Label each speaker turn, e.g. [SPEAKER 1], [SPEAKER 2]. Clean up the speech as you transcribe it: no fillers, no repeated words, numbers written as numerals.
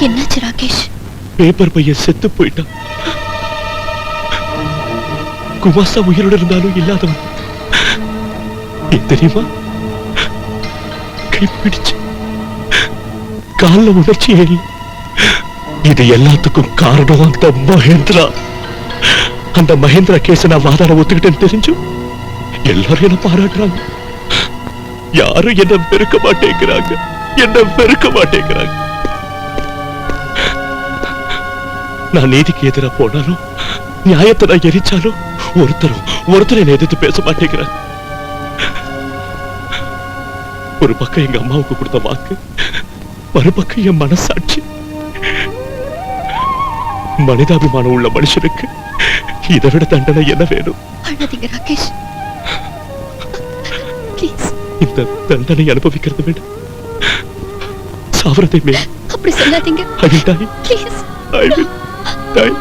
[SPEAKER 1] என்னாச்சு ராகேஷ்?
[SPEAKER 2] பேப்பர் பையன் செத்து போயிட்டான். குமாசா உயிரோடு இருந்தாலும் இல்லாதவன். ஏன் தெரியுமா? கைப்பிடிச்சு கால உணர்ச்சியே இல்லை. இது எல்லாத்துக்கும் காரணம் அந்த மகேந்திரா. அந்த மகேந்திரா கேஸ நான் வாதாட ஒத்துக்கிட்டேன்னு தெரிஞ்சும் எல்லாரும் என்ன பாராட்டுறாங்க. யாரும் என்ன வெறுக்க மாட்டேங்கிறாங்க. நான் நீதிக்கு எதிராக போனாலும் நியாயத்தை நான் எரிச்சாலும் ஒருத்தர் என்னை எதிர்த்து பேச மாட்டேங்கிறாங்க. ஒரு பக்கம் எங்க அம்மாவுக்கு கொடுத்த வாக்கு, மறுபக்கம் என் மனசாட்சி. மனிதாபிமானம் உள்ள மனுஷனுக்கு இதை விட தண்டனை என்ன வேணும்?
[SPEAKER 1] அழாதீங்க ராகேஷ்.
[SPEAKER 2] இந்த தண்டனை அனுபவிக்கிறது விட சாவரதை மேல்.
[SPEAKER 1] அப்படி சொல்லாதீங்க.
[SPEAKER 2] I will die.
[SPEAKER 1] Please.
[SPEAKER 2] I will die.